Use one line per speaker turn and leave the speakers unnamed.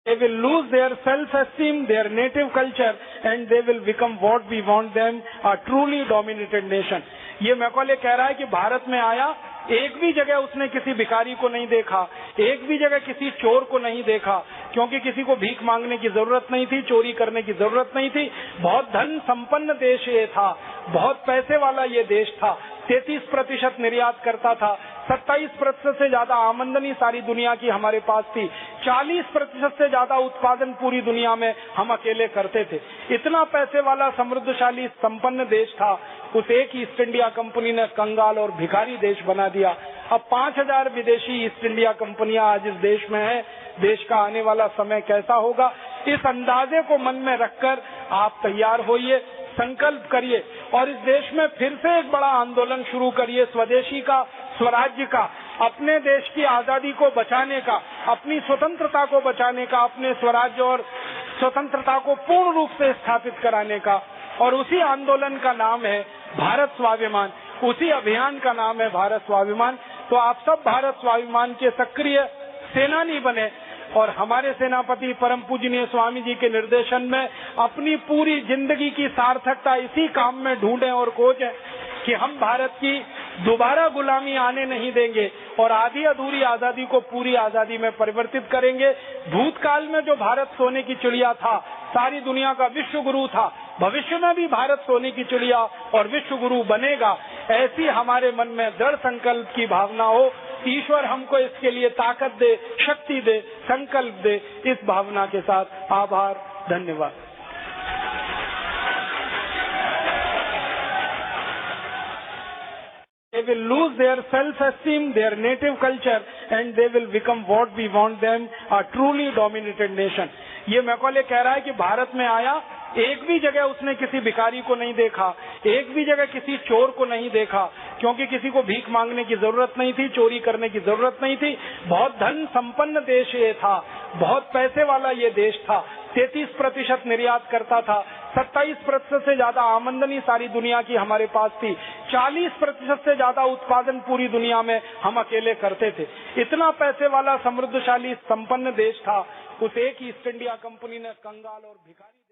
They will lose their self-esteem, their native culture, and they will become what we want them, a truly dominated nation. ये Macaulay कह रहा है कि भारत में आया, एक भी जगह उसने किसी भिखारी को नहीं देखा, एक भी जगह किसी चोर को नहीं देखा, क्योंकि किसी को भीख मांगने की जरूरत नहीं थी, चोरी करने की जरूरत नहीं थी। बहुत धन संपन्न देश ये था, बहुत पैसे वाला ये देश था। 33% निर्यात करता था, 27% से ज्यादा आमदनी सारी दुनिया की हमारे पास थी, 40% से ज्यादा उत्पादन पूरी दुनिया में हम अकेले करते थे। इतना पैसे वाला समृद्धशाली संपन्न देश था, उस एक ईस्ट इंडिया कंपनी ने कंगाल और भिखारी देश बना दिया। अब 5000 विदेशी ईस्ट इंडिया कंपनियां आज इस देश में है। देश का आने वाला समय कैसा होगा, इस अंदाजे को मन में रखकर आप तैयार होइए, संकल्प करिए और इस देश में फिर से एक बड़ा आंदोलन शुरू करिए, स्वदेशी का, स्वराज्य का, अपने देश की आजादी को बचाने का, अपनी स्वतंत्रता को बचाने का, अपने स्वराज्य और स्वतंत्रता को पूर्ण रूप से स्थापित कराने का। और उसी आंदोलन का नाम है भारत स्वाभिमान, उसी अभियान का नाम है भारत स्वाभिमान। तो आप सब भारत स्वाभिमान के सक्रिय सेनानी बने और हमारे सेनापति परम पूजनीय स्वामी जी के निर्देशन में अपनी पूरी जिंदगी की सार्थकता इसी काम में ढूंढें और खोजें कि हम भारत की दोबारा गुलामी आने नहीं देंगे और आधी अधूरी आजादी को पूरी आजादी में परिवर्तित करेंगे। भूतकाल में जो भारत सोने की चिड़िया था, सारी दुनिया का विश्व गुरु था, भविष्य में भी भारत सोने की चिड़िया और विश्व गुरु बनेगा। ऐसी हमारे मन में दृढ़ संकल्प की भावना हो। ईश्वर हमको इसके लिए ताकत दे, शक्ति दे, संकल्प दे। इस भावना के साथ आभार, धन्यवाद। They will lose their self-esteem, their native culture, and they will become what we want them, a truly dominated nation. ये मैकॉले कह रहा है कि भारत में आया, एक भी जगह उसने किसी भिखारी को नहीं देखा, एक भी जगह किसी चोर को नहीं देखा, क्योंकि किसी को भीख मांगने की जरूरत नहीं थी, चोरी करने की जरूरत नहीं थी। बहुत धन संपन्न देश ये था, बहुत पैसे वाला ये देश था। 33% निर्यात करता था, 27% से ज्यादा आमदनी सारी दुनिया की हमारे पास थी, 40% से ज्यादा उत्पादन पूरी दुनिया में हम अकेले करते थे। इतना पैसे वाला समृद्धशाली संपन्न देश था, उस एक ईस्ट इंडिया कंपनी ने कंगाल और भिखारी